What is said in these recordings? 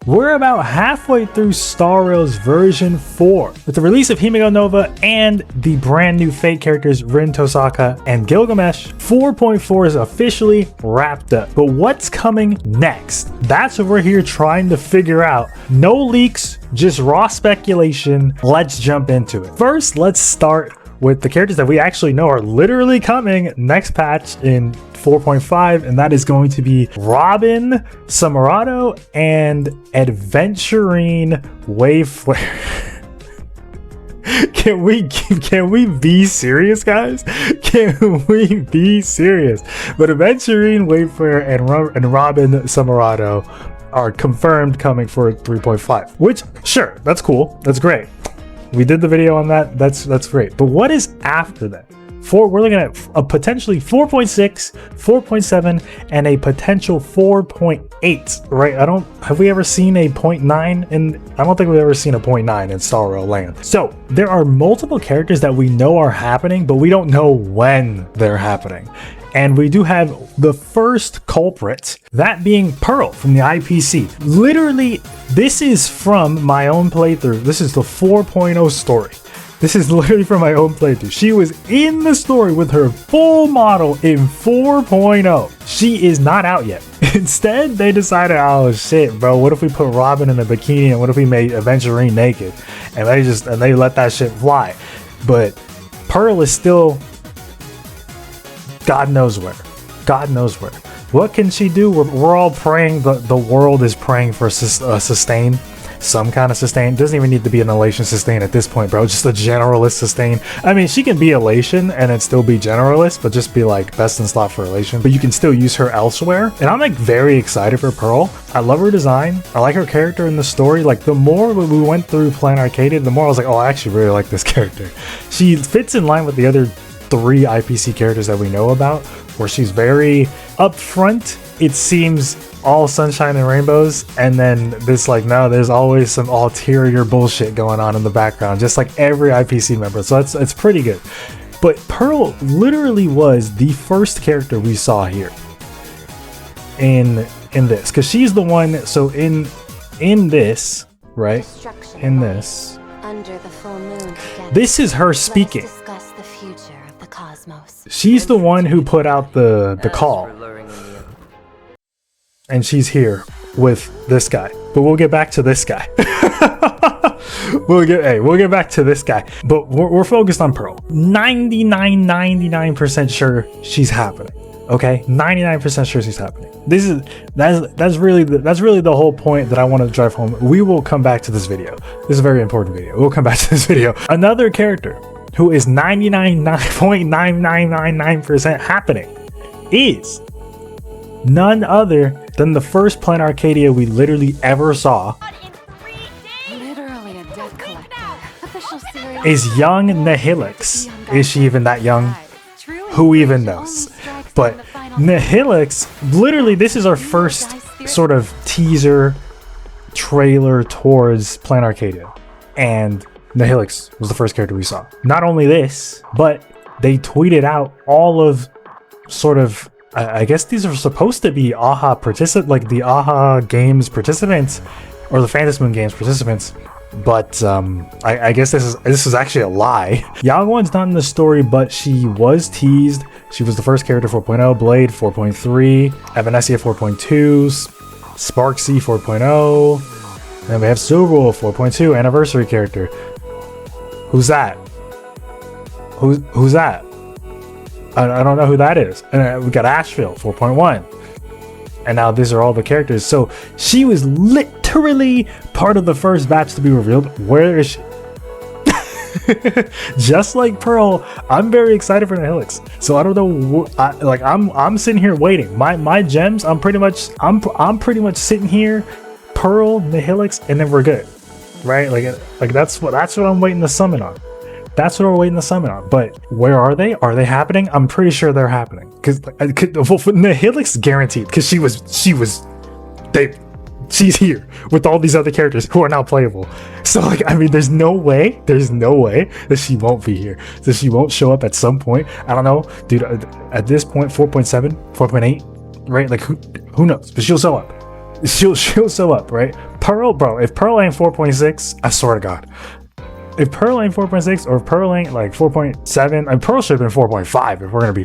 We're about halfway through Star Rail's version 4. With the release of Himiko Nova and the brand new Fate characters Rin Tosaka and Gilgamesh, 4.4 is officially wrapped up. But what's coming next? That's what we're here trying to figure out. No leaks, just raw speculation. Let's jump into it. First, let's start with the characters that we actually know are literally coming next patch in 4.5, and that is going to be Robin, Samurado, and Adventurine Wayflare. Can we be serious, guys? Can we be serious? But Adventurine Wayflare and Robin Samurado are confirmed coming for 3.5, which, sure, that's cool, that's great. We did the video on that. That's great. But what is after that? We're looking at a potentially 4.6, 4.7, and a potential 4.8, right? Have we ever seen a 0.9 I don't think we've ever seen a 0.9 in Star Rail land. So there are multiple characters that we know are happening, but we don't know when they're happening. And we do have the first culprit, that being Pearl from the IPC. Literally, this is from my own playthrough. This is the 4.0 story. This is literally from my own playthrough. She was in the story with her full model in 4.0. She is not out yet. Instead, they decided, oh shit, bro, what if we put Robin in a bikini and what if we made Adventurine naked? And they let that shit fly. But Pearl is still God knows where. God knows where. What can she do? We're all praying. The world is praying for sustain. Some kind of sustain. Doesn't even need to be an elation sustain at this point, bro. Just a generalist sustain. I mean, she can be elation and it still be generalist, but just be like best in slot for elation. But you can still use her elsewhere. And I'm like very excited for Pearl. I love her design. I like her character in the story. Like the more we went through Plan Arcadia, the more I was like, oh, I actually really like this character. She fits in line with the other 3 IPC characters that we know about, where she's very upfront. It seems all sunshine and rainbows, and then this like, no, there's always some ulterior bullshit going on in the background, just like every IPC member. So it's pretty good. But Pearl literally was the first character we saw here in this, because she's the one. So in this, right, in this, under the full moon, this is her speaking. She's the one who put out the call, and she's here with this guy. But we'll get back to this guy. we'll get back to this guy. But we're focused on Pearl. 99% sure she's happening. Okay, 99% sure she's happening. That's really the whole point that I want to drive home. We will come back to this video. This is a very important video. We'll come back to this video. Another character who is 99.9999% happening is none other than the first Plan Arcadia we literally ever saw. Literally a debt collector. Is young Nihilux. Is she even that young? Who even knows? But Nihilux, literally, this is our first sort of teaser trailer towards Plan Arcadia, and Nihilux was the first character we saw. Not only this, but they tweeted out all of sort of, I guess these are supposed to be AHA participants, like the AHA games participants or the Phantom Moon games participants. But I guess this is actually a lie. Yaoguan's not in the story, but she was teased. She was the first character 4.0, Blade 4.3, Evanescia 4.2, Sparksy 4.0, then we have Silverwolf 4.2, anniversary character. Who's that? Who's that? I don't know who that is. And we got Asheville 4.1. And now these are all the characters. So she was literally part of the first batch to be revealed. Where is she? Just like Pearl, I'm very excited for Nihilux. So I don't know. I'm sitting here waiting. My gems. I'm pretty much sitting here. Pearl, Nihilux, and then we're good, right? Like that's what I'm waiting to summon on. That's what we're waiting to summon on. But where are they? Are they happening? I'm pretty sure they're happening. Because Nihilux guaranteed. Because she's here with all these other characters who are now playable. So like, I mean, there's no way that she won't be here. That she won't show up at some point. I don't know, dude. At this point, 4.7, 4.8, right? Like who knows? But she'll show up. she'll show up, right? Pearl, bro, if Pearl ain't 4.6, I swear to God. If Pearl ain't 4.6 or if Pearl ain't like 4.7, and Pearl should have been 4.5 if we're gonna be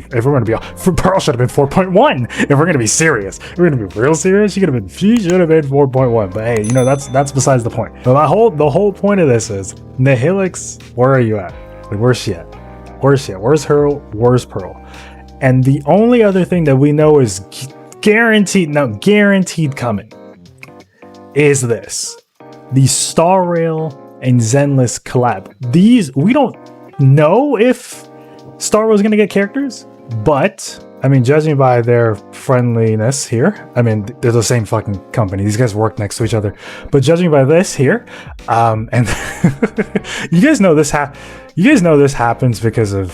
Pearl should have been 4.1 if we're gonna be serious. If we're gonna be real serious, she should have been 4.1. But hey, you know, that's besides the point. But the whole point of this is Nihilux, where are you at? Like, where's she at? Where's Pearl? And the only other thing that we know is guaranteed coming is this: the Star Rail and Zenless collab. These, we don't know if Star Rail is going to get characters, but I mean, judging by their friendliness here, I mean, they're the same fucking company. These guys work next to each other. But judging by this here, and you guys know this happens because of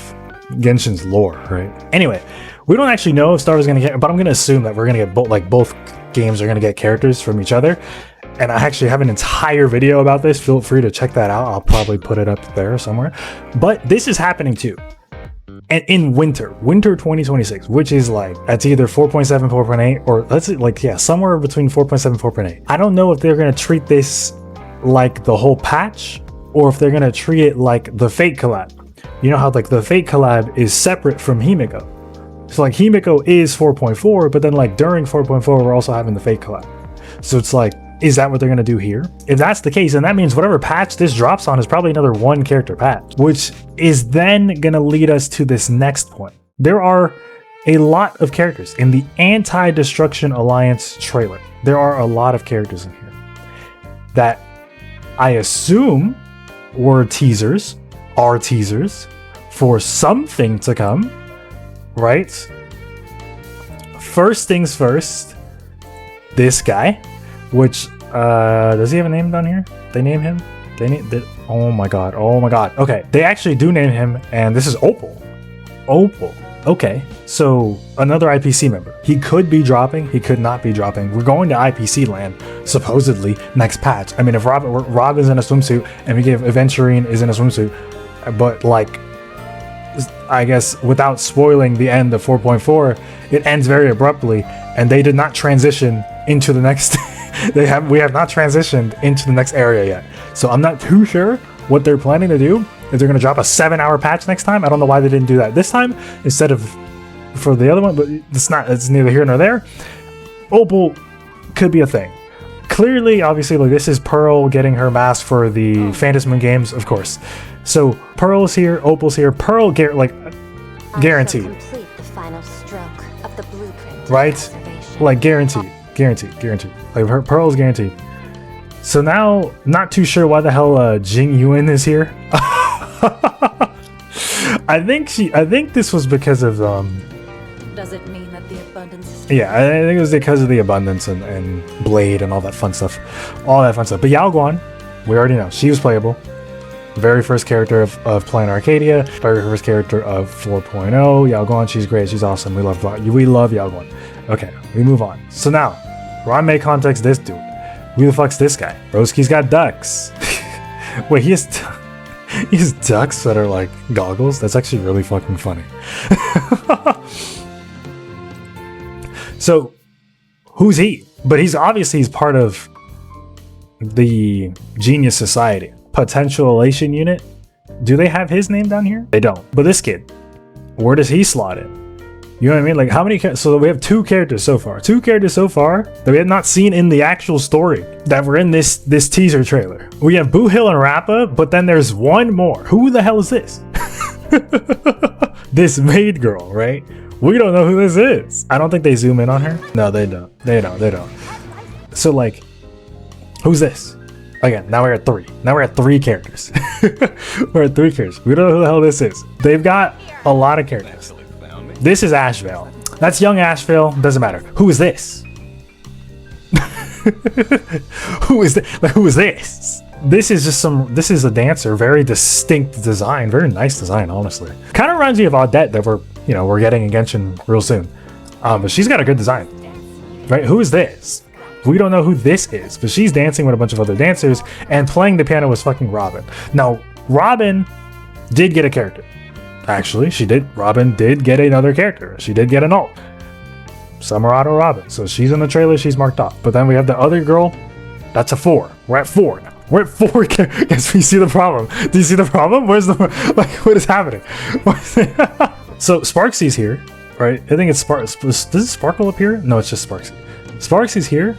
Genshin's lore, right? Anyway, we don't actually know if Star Rail is going to get, but I'm going to assume that we're going to get both games are going to get characters from each other. And I actually have an entire video about this. Feel free to check that out. I'll probably put it up there somewhere. But this is happening too. And in winter 2026, which is like, that's either 4.7, 4.8, or let's say like, yeah, somewhere between 4.7 and 4.8. I don't know if they're going to treat this like the whole patch or if they're going to treat it like the Fate collab. You know how like the Fate collab is separate from Himiko. So like Himiko is 4.4, but then like during 4.4, we're also having the Fate collab. So it's like, is that what they're going to do here? If that's the case, then that means whatever patch this drops on is probably another one character patch, which is then going to lead us to this next point. There are a lot of characters in the Anti-Destruction Alliance trailer. There are a lot of characters in here that I assume are teasers for something to come, right? First things first, this guy, which does he have a name down here? They name him? Oh my god. Okay, they actually do name him, and this is Opal. Okay, so another IPC member. He could be dropping, he could not be dropping. We're going to IPC land, supposedly, next patch. I mean, if Robin's in a swimsuit, and we give Aventurine is in a swimsuit, but like, I guess without spoiling the end of 4.4, it ends very abruptly, and they did not transition into the next we have not transitioned into the next area yet. So I'm not too sure what they're planning to do. If they're going to drop a 7-hour patch next time, I don't know why they didn't do that this time instead of for the other one, but it's neither here nor there. Opal could be a thing. Clearly, obviously, like this is Pearl getting her mask for the Phantasm Moon games, of course. So Pearl's here, Opal's here. Pearl guaranteed. Complete the final stroke of the blueprint. Right? Like guaranteed. Like her Pearl's guaranteed. So now, not too sure why the hell Jing Yuan is here. I think this was because of Does it mean that the abundance is yeah, I think it was because of the abundance and Blade and all that fun stuff. But Yao Guan, we already know she was playable. Very first character of playing Arcadia. Very first character of 4.0. Yao Guan, she's great. She's awesome. We love Yao Guan. Okay, we move on. So now, Ranmei context this dude. Who the fuck's this guy? Broski's got ducks. Wait, he has ducks that are like goggles? That's actually really fucking funny. So, who's he? But he's part of the Genius Society. Potential Elation Unit. Do they have his name down here? They don't. But this kid, where does he slot in? You know what I mean? Like how many? So we have two characters so far that we have not seen in the actual story that were in this teaser trailer. We have Boo Hill and Rappa, but then there's one more. Who the hell is this? This maid girl, right? We don't know who this is. I don't think they zoom in on her. No, they don't. They don't. So like, who's this? Again, now we're at three. Now we're at three characters. We're at three characters. We don't know who the hell this is. They've got a lot of characters. This is Ashvale. That's young Ashvale. Doesn't matter. Who is this? Who is this? Like, who is this? This is a dancer. Very distinct design. Very nice design, honestly. Kind of reminds me of Audette that we're getting in Genshin real soon. But she's got a good design. Right? Who is this? We don't know who this is, but she's dancing with a bunch of other dancers, and playing the piano was fucking Robin. Now, Robin did get a character. Actually, she did. Robin did get another character. She did get an alt. Samarado Robin. So she's in the trailer, she's marked off. But then we have the other girl, that's a 4. We're at 4 now. We're at 4. Guess we see the problem. Do you see the problem? Where's the, like, what is happening? So Sparksy's here, right? I think it's does it Sparkle appear? No, it's just Sparksy. Sparksy's here,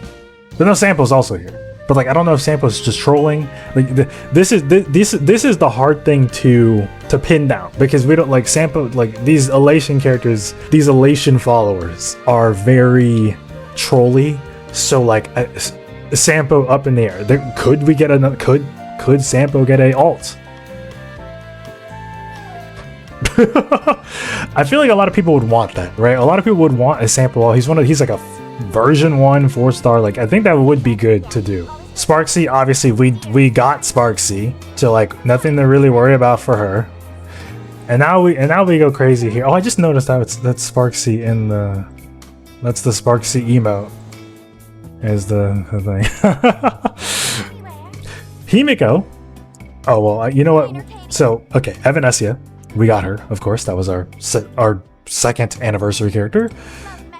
but no, Sample's also here. But like, I don't know if Sample's just trolling. Like, this is the hard thing to pin down, because we don't like Sample. Like, these Elation characters, these Elation followers are very trolly. So like, Sampo up in the air. Could we get another? Could Sampo get a alt? I feel like a lot of people would want that, right? A lot of people would want a Sampo. He's like a version 1 4-star. Like, I think that would be good to do. Sparksy, obviously we got Sparksy, so like nothing to really worry about for her. And now we go crazy here. Oh, I just noticed that's Sparksy in the, that's the Sparksy emote is the thing. Himiko. Oh well, you know what? So okay, Evanescia, we got her. Of course, that was our second anniversary character,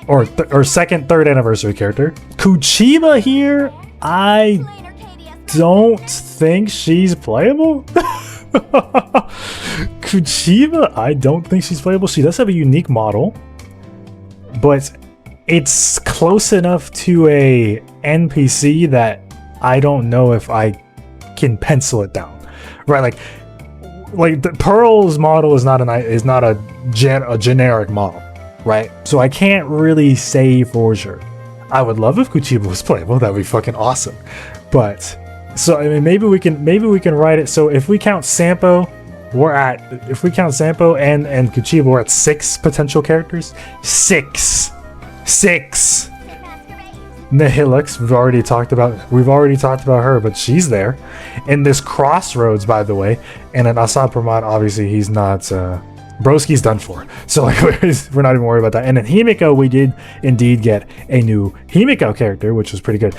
or third anniversary character. Kuchiba here. I don't think she's playable. Kuchiba, I don't think she's playable. She does have a unique model, but it's close enough to a NPC that I don't know if I can pencil it down. Right, like the Pearl's model is not a generic model, right? So I can't really say for sure. I would love if Kuchiba was playable. That'd be fucking awesome. But so I mean, maybe we can write it. So if we count Sampo, if we count Sampo and Kuchiba, we're at 6 potential characters. 6. Nihilux, we've already talked about her, but she's there. In this Crossroads, by the way, and an Assad Pramad, obviously he's not. Broski's done for, so like we're not even worried about that. And in Himiko, we did indeed get a new Himiko character, which was pretty good.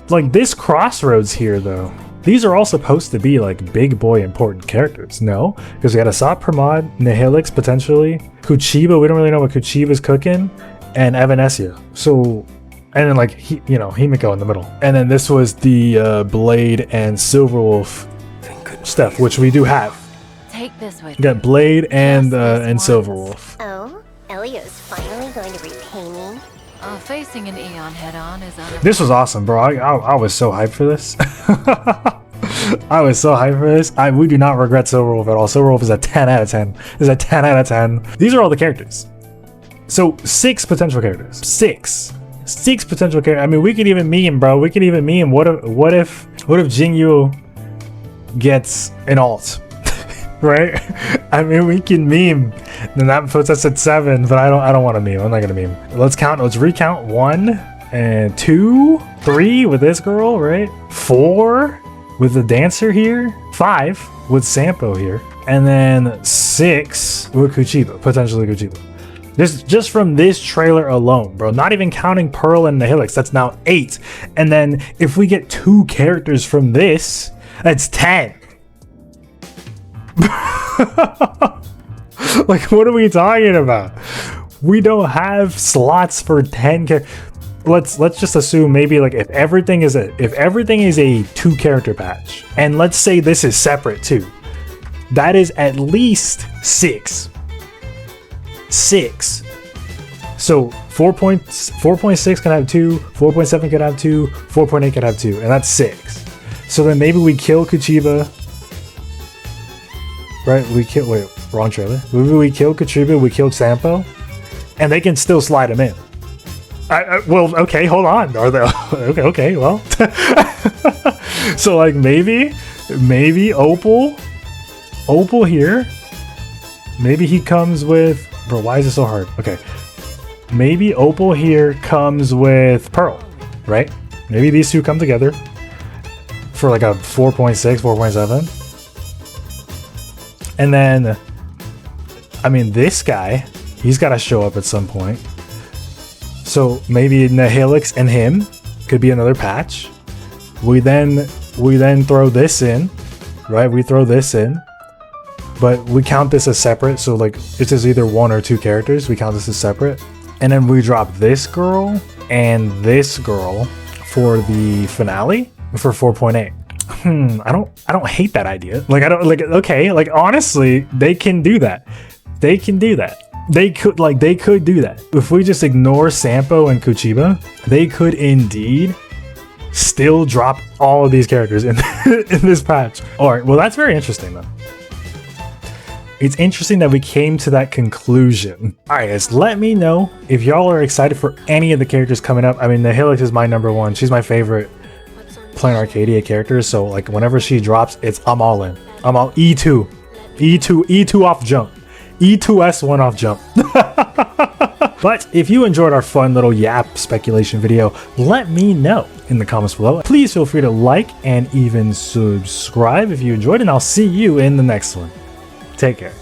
Like this Crossroads here, though. These are all supposed to be like big boy important characters, no? Because we got Assad Pramad, Nihilux potentially, Kuchiba. We don't really know what Kuchiba's cooking, and Evanescia. So, and then like Himiko in the middle. And then this was the Blade and Silverwolf stuff, which we do have. Take this with We got Blade and Silverwolf. Oh, Elio's finally going to repay me. Facing an Eon head-on is This was awesome, bro. I was so hyped for this. I was so hyped for this. We do not regret Silverwolf at all. Silverwolf is a 10 out of 10. Is a 10 out of 10. These are all the characters. So 6 potential characters. 6 potential characters. I mean, we could even meme, bro. We could even meme. What if Jingyu gets an alt? Right? I mean, we can meme. Then that puts us at 7, but I don't want to meme. I'm not gonna meme. Let's recount 1 and 2, 3 with this girl, right? 4 with the dancer here, 5 with Sampo here, and then 6 with Kuchiba, potentially Kuchiba. This just from this trailer alone, bro. Not even counting Pearl and Nihilux. That's now 8. And then if we get 2 characters from this, that's 10. Like, what are we talking about? We don't have slots for 10 let's just assume maybe like if everything is a 2 character patch, and let's say this is separate too, that is at least 6. So 4.6 can have 2, 4.7 can have 2, 4.8 can have 2, and that's 6. So then maybe we kill Kuchiba. Right, wrong trailer. Maybe we kill Kuchiba, we kill Sampo, and they can still slide him in. Well, okay, hold on. Are they okay? Well, so like maybe Opal here. Maybe he comes with. Bro, why is it so hard? Okay, maybe Opal here comes with Pearl, right? Maybe these two come together for like a 4.6, 4.7. And then, I mean, this guy, he's got to show up at some point. So maybe Nihilux and him could be another patch. We then throw this in, right? We throw this in, but we count this as separate. So like, it's just either 1 or 2 characters. We count this as separate. and then we drop this girl and this girl for the finale for 4.8. I don't hate that idea. Like, I don't like, okay, like honestly, they can do that. They can do that. They could do that. If we just ignore Sampo and Kuchiba, they could indeed still drop all of these characters in, in this patch. All right, well, that's very interesting though. It's interesting that we came to that conclusion. All right, guys, let me know if y'all are excited for any of the characters coming up. I mean, Nihilux is my #1. She's my favorite playing Arcadia character. So like whenever she drops, I'm all in. I'm all E2 off jump. E2S1 off jump. But if you enjoyed our fun little yap speculation video, let me know in the comments below. Please feel free to like and even subscribe if you enjoyed, and I'll see you in the next one. Take care.